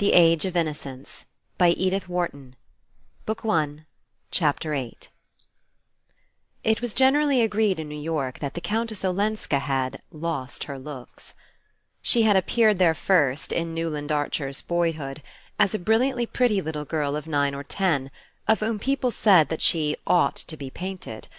The Age of Innocence by Edith Wharton. Book 1, Chapter 8. It was generally agreed in New York that the Countess Olenska had "lost her looks." She had appeared there first, in Newland Archer's boyhood, as a brilliantly pretty little girl of 9 or 10, of whom people said that she "ought to be painted."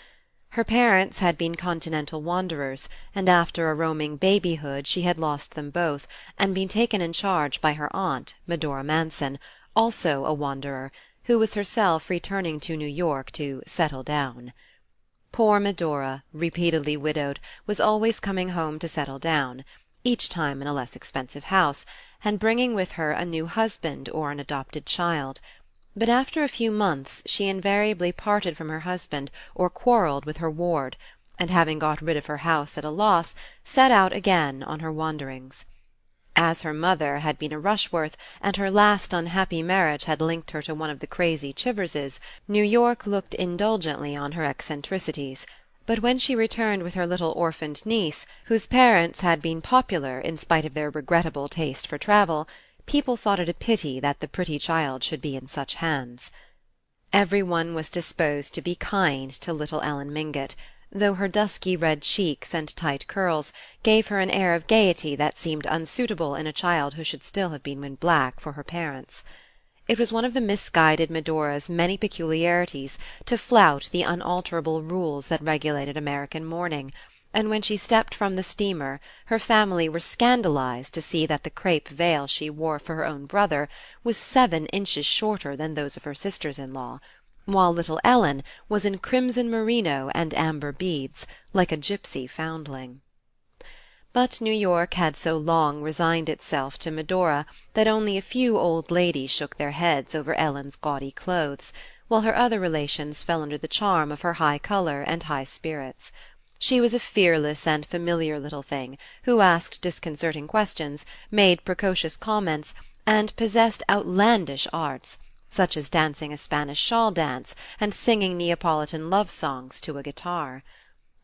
Her parents had been continental wanderers, and after a roaming babyhood she had lost them both, and been taken in charge by her aunt, Medora Manson, also a wanderer, who was herself returning to New York to "settle down." Poor Medora, repeatedly widowed, was always coming home to settle down, each time in a less expensive house, and bringing with her a new husband or an adopted child. But after a few months she invariably parted from her husband or quarrelled with her ward, and having got rid of her house at a loss, set out again on her wanderings. As her mother had been a Rushworth, and her last unhappy marriage had linked her to one of the crazy Chiverses, New York looked indulgently on her eccentricities. But when she returned with her little orphaned niece, whose parents had been popular in spite of their regrettable taste for travel, people thought it a pity that the pretty child should be in such hands. Every one was disposed to be kind to little Ellen Mingott, though her dusky red cheeks and tight curls gave her an air of gaiety that seemed unsuitable in a child who should still have been in black for her parents. It was one of the misguided Medora's many peculiarities to flout the unalterable rules that regulated American mourning, and when she stepped from the steamer her family were scandalized to see that the crape veil she wore for her own brother was 7 inches shorter than those of her sisters-in-law, while little Ellen was in crimson merino and amber beads, like a gypsy foundling. But New York had so long resigned itself to Medora that only a few old ladies shook their heads over Ellen's gaudy clothes, while her other relations fell under the charm of her high colour and high spirits. She was a fearless and familiar little thing, who asked disconcerting questions, made precocious comments, and possessed outlandish arts, such as dancing a Spanish shawl dance and singing Neapolitan love songs to a guitar.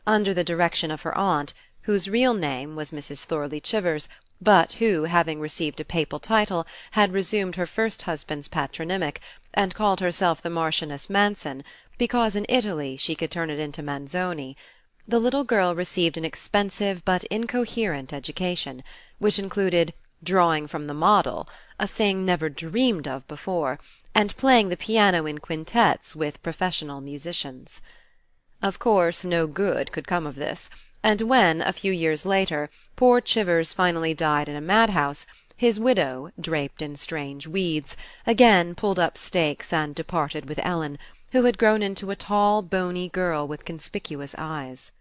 Under the direction of her aunt, whose real name was Mrs. Thorley Chivers, but who, having received a papal title, had resumed her first husband's patronymic, and called herself the Marchioness Manson, because in Italy she could turn it into Manzoni, the little girl received an expensive but incoherent education, which included drawing from the model, a thing never dreamed of before, and playing the piano in quintets with professional musicians. Of course no good could come of this, and when, a few years later, poor Chivers finally died in a madhouse, his widow, draped in strange weeds, again pulled up stakes and departed with Ellen, who had grown into a tall bony girl with conspicuous eyes.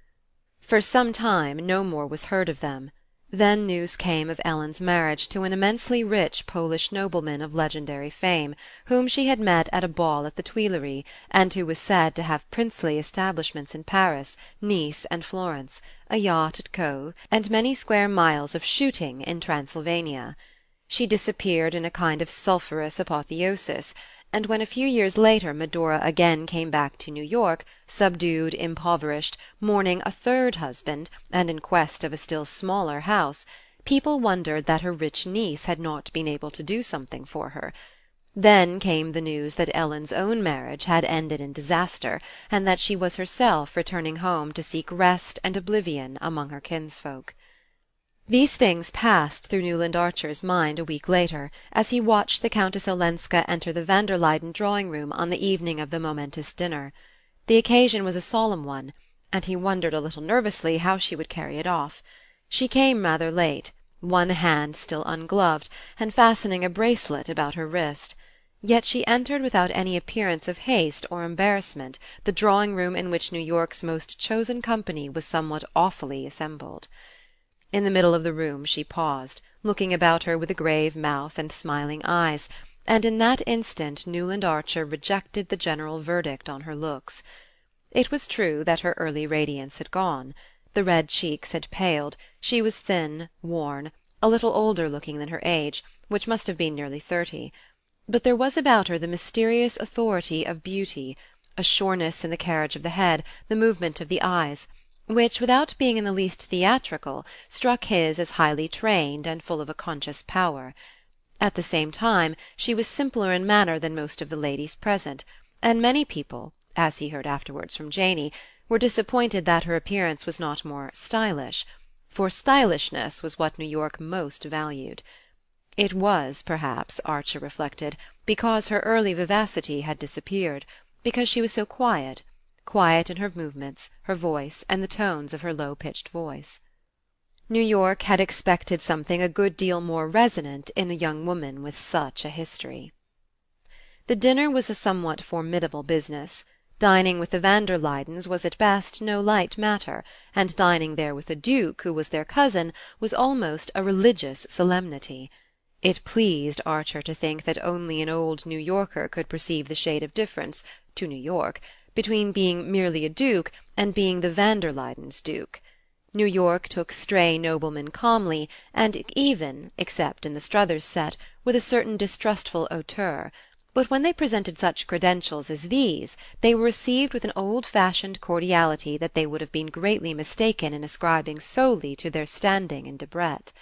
For some time no more was heard of them. Then news came of Ellen's marriage to an immensely rich Polish nobleman of legendary fame, whom she had met at a ball at the Tuileries, and who was said to have princely establishments in Paris, Nice, and Florence, a yacht at Caux, and many square miles of shooting in Transylvania. She disappeared in a kind of sulphurous apotheosis, and when a few years later Medora again came back to New York, subdued, impoverished, mourning a third husband, and in quest of a still smaller house, people wondered that her rich niece had not been able to do something for her. Then came the news that Ellen's own marriage had ended in disaster, and that she was herself returning home to seek rest and oblivion among her kinsfolk. These things passed through Newland Archer's mind a week later, as he watched the Countess Olenska enter the van der Luyden drawing-room on the evening of the momentous dinner. The occasion was a solemn one, and he wondered a little nervously how she would carry it off. She came rather late, one hand still ungloved, and fastening a bracelet about her wrist. Yet she entered without any appearance of haste or embarrassment the drawing-room in which New York's most chosen company was somewhat awfully assembled. In the middle of the room she paused, looking about her with a grave mouth and smiling eyes, and in that instant Newland Archer rejected the general verdict on her looks. It was true that her early radiance had gone. The red cheeks had paled, she was thin, worn, a little older looking than her age, which must have been nearly 30. But there was about her the mysterious authority of beauty, a sureness in the carriage of the head, the movement of the eyes, which, without being in the least theatrical, struck his as highly trained and full of a conscious power. At the same time she was simpler in manner than most of the ladies present, and many people, as he heard afterwards from Janey, were disappointed that her appearance was not more stylish, for stylishness was what New York most valued. It was, perhaps, Archer reflected, because her early vivacity had disappeared, because she was so quiet in her movements, her voice, and the tones of her low-pitched voice. New York had expected something a good deal more resonant in a young woman with such a history. The dinner was a somewhat formidable business. Dining with the van der Luydens was at best no light matter, and dining there with a Duke who was their cousin was almost a religious solemnity. It pleased Archer to think that only an old New Yorker could perceive the shade of difference, to New York, between being merely a Duke and being the van der Luydens' Duke. New York took stray noblemen calmly, and even, except in the Struthers set, with a certain distrustful hauteur, but when they presented such credentials as these they were received with an old-fashioned cordiality that they would have been greatly mistaken in ascribing solely to their standing in Debrett.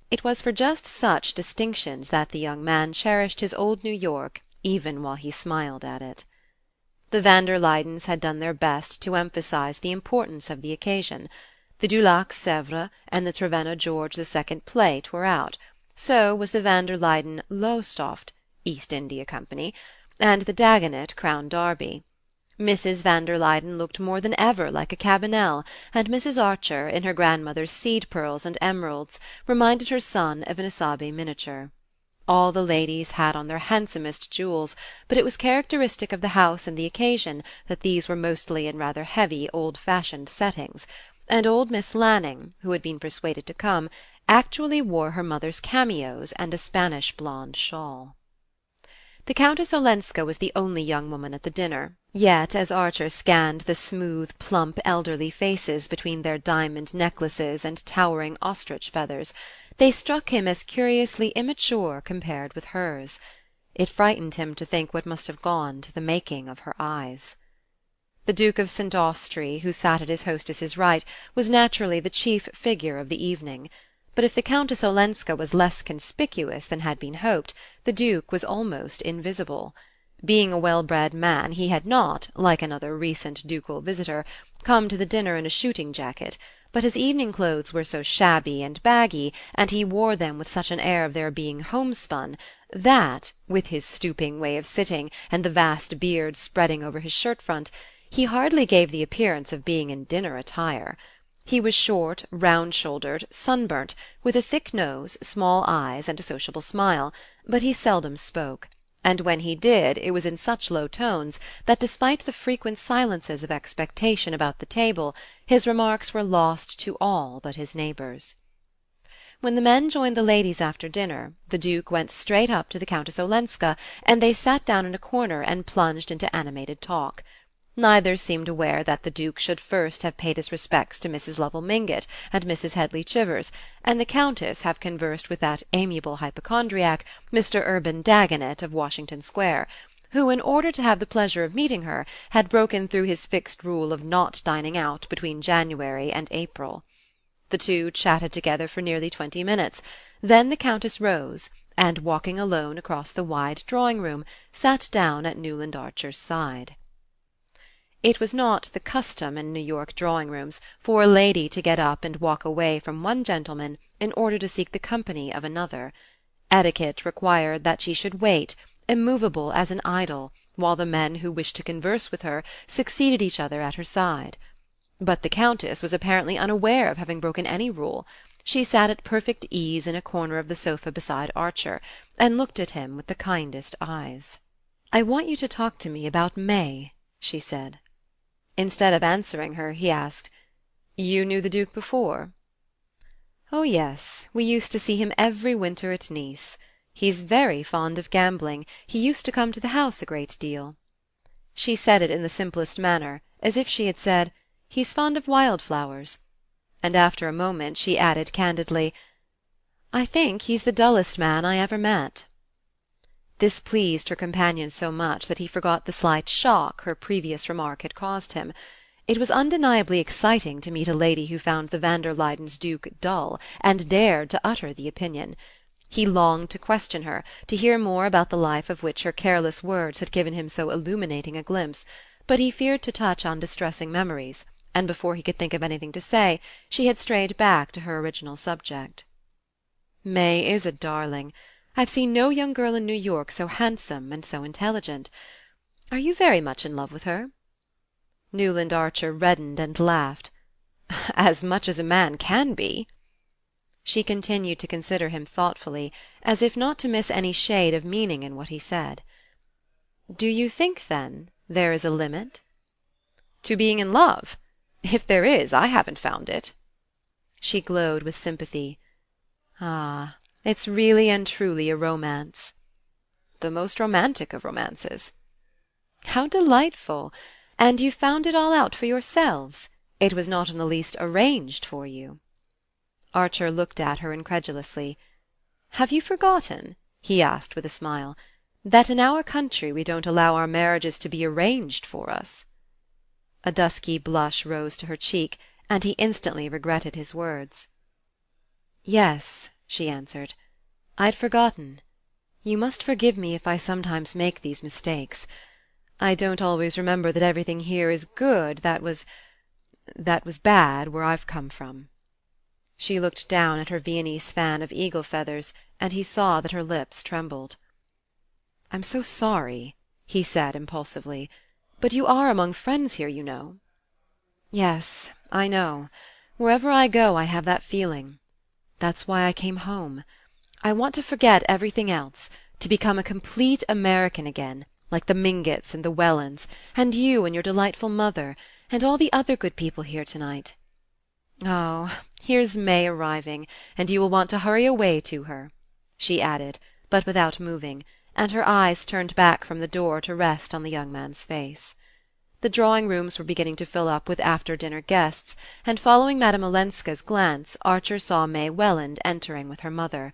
It was for just such distinctions that the young man cherished his old New York even while he smiled at it. The van der Luydens had done their best to emphasize the importance of the occasion. The Dulac Sèvres and the Trevenna George II plate were out. So was the van der Luyden Lowestoft East India Company, and the Dagonet Crown Derby. Mrs. van der Luyden looked more than ever like a Cabanel, and Mrs. Archer, in her grandmother's seed pearls and emeralds, reminded her son of an Isabey miniature. All the ladies had on their handsomest jewels, but it was characteristic of the house and the occasion that these were mostly in rather heavy old-fashioned settings, and old Miss Lanning, who had been persuaded to come, actually wore her mother's cameos and a Spanish blonde shawl. The Countess Olenska was the only young woman at the dinner, yet as Archer scanned the smooth, plump, elderly faces between their diamond necklaces and towering ostrich feathers, they struck him as curiously immature compared with hers. It frightened him to think what must have gone to the making of her eyes. The Duke of St. Austrey, who sat at his hostess's right, was naturally the chief figure of the evening. But if the Countess Olenska was less conspicuous than had been hoped, the Duke was almost invisible. Being a well-bred man, he had not, like another recent ducal visitor, come to the dinner in a shooting jacket, but his evening clothes were so shabby and baggy, and he wore them with such an air of their being homespun, that, with his stooping way of sitting, and the vast beard spreading over his shirt-front, he hardly gave the appearance of being in dinner attire. He was short, round-shouldered, sunburnt, with a thick nose, small eyes, and a sociable smile, but he seldom spoke, and when he did it was in such low tones that, despite the frequent silences of expectation about the table, his remarks were lost to all but his neighbours. When the men joined the ladies after dinner, the Duke went straight up to the Countess Olenska, and they sat down in a corner and plunged into animated talk. Neither seemed aware that the Duke should first have paid his respects to Mrs. Lovell Mingott and Mrs. Headley Chivers, and the Countess have conversed with that amiable hypochondriac, Mr. Urban Dagonet of Washington Square, who, in order to have the pleasure of meeting her, had broken through his fixed rule of not dining out between January and April. The two chatted together for nearly 20 minutes. Then the Countess rose, and walking alone across the wide drawing-room, sat down at Newland Archer's side. It was not the custom in New York drawing-rooms for a lady to get up and walk away from one gentleman in order to seek the company of another. Etiquette required that she should wait, immovable as an idol, while the men who wished to converse with her succeeded each other at her side. But the Countess was apparently unaware of having broken any rule. She sat at perfect ease in a corner of the sofa beside Archer, and looked at him with the kindest eyes. "I want you to talk to me about May," she said. Instead of answering her, he asked, "You knew the Duke before?" "Oh, yes. We used to see him every winter at Nice. He's very fond of gambling. He used to come to the house a great deal." She said it in the simplest manner, as if she had said, "He's fond of wild-flowers." And after a moment she added candidly, "I think he's the dullest man I ever met." This pleased her companion so much that he forgot the slight shock her previous remark had caused him. It was undeniably exciting to meet a lady who found the van der Luydens' Duke dull, and dared to utter the opinion. He longed to question her, to hear more about the life of which her careless words had given him so illuminating a glimpse, but he feared to touch on distressing memories, and before he could think of anything to say she had strayed back to her original subject. "May is a darling. I've seen no young girl in New York so handsome and so intelligent. Are you very much in love with her?" Newland Archer reddened and laughed. "As much as a man can be." She continued to consider him thoughtfully, as if not to miss any shade of meaning in what he said. "Do you think, then, there is a limit?" "To being in love? If there is, I haven't found it." She glowed with sympathy. "Ah, it's really and truly a romance." "The most romantic of romances." "How delightful! And you found it all out for yourselves? It was not in the least arranged for you?" Archer looked at her incredulously. "Have you forgotten," he asked with a smile, "that in our country we don't allow our marriages to be arranged for us?" A dusky blush rose to her cheek, and he instantly regretted his words. "Yes," she answered, "I'd forgotten. You must forgive me if I sometimes make these mistakes. I don't always remember that everything here is good that was bad where I've come from." She looked down at her Viennese fan of eagle feathers, and he saw that her lips trembled. "I'm so sorry," he said impulsively, "but you are among friends here, you know." "Yes, I know. Wherever I go I have that feeling. That's why I came home. I want to forget everything else, to become a complete American again, like the Mingotts and the Wellands, and you and your delightful mother, and all the other good people here tonight. Oh, here's May arriving, and you will want to hurry away to her," she added, but without moving, and her eyes turned back from the door to rest on the young man's face. The drawing-rooms were beginning to fill up with after-dinner guests, and following Madame Olenska's glance, Archer saw May Welland entering with her mother.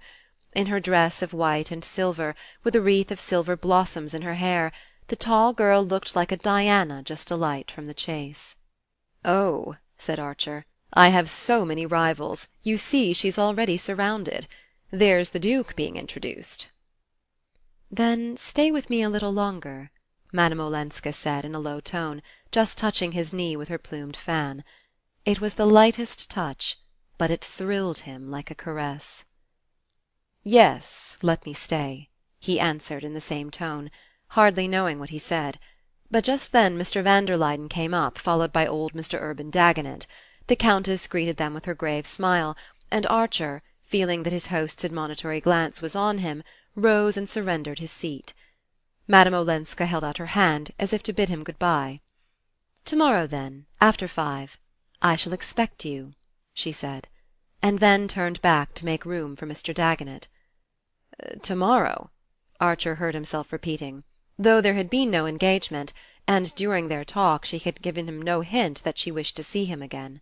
In her dress of white and silver, with a wreath of silver blossoms in her hair, the tall girl looked like a Diana just alight from the chase. "Oh," said Archer, "I have so many rivals. You see she's already surrounded. There's the Duke being introduced." "Then stay with me a little longer," Madame Olenska said in a low tone, just touching his knee with her plumed fan. It was the lightest touch, but it thrilled him like a caress. "Yes, let me stay," he answered in the same tone, hardly knowing what he said. But just then Mr. van der Luyden came up, followed by old Mr. Urban Dagonet. The Countess greeted them with her grave smile, and Archer, feeling that his host's admonitory glance was on him, rose and surrendered his seat. Madame Olenska held out her hand, as if to bid him good-bye. "Tomorrow, then, after 5. I shall expect you," she said, and then turned back to make room for Mr. Dagonet. "Tomorrow," Archer heard himself repeating, though there had been no engagement, and during their talk she had given him no hint that she wished to see him again.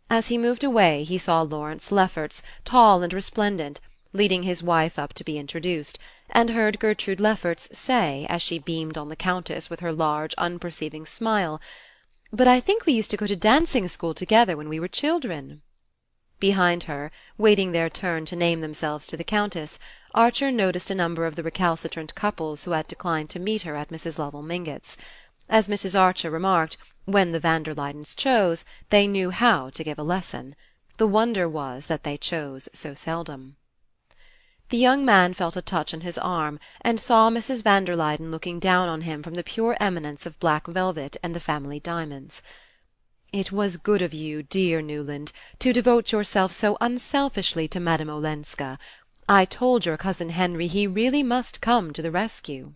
As he moved away he saw Lawrence Lefferts, tall and resplendent, leading his wife up to be introduced, and heard Gertrude Lefferts say, as she beamed on the Countess with her large unperceiving smile, "But I think we used to go to dancing school together when we were children." Behind her, waiting their turn to name themselves to the Countess, Archer noticed a number of the recalcitrant couples who had declined to meet her at Mrs. Lovell Mingott's. As Mrs. Archer remarked, when the van der Luydens chose, they knew how to give a lesson. The wonder was that they chose so seldom. The young man felt a touch on his arm, and saw Mrs. van der Luyden looking down on him from the pure eminence of black velvet and the family diamonds. "It was good of you, dear Newland, to devote yourself so unselfishly to Madame Olenska. I told your cousin Henry he really must come to the rescue."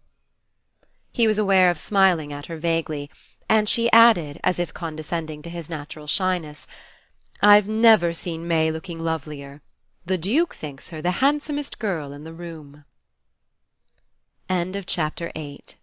He was aware of smiling at her vaguely, and she added, as if condescending to his natural shyness, "I've never seen May looking lovelier. The Duke thinks her the handsomest girl in the room." End of Chapter 8.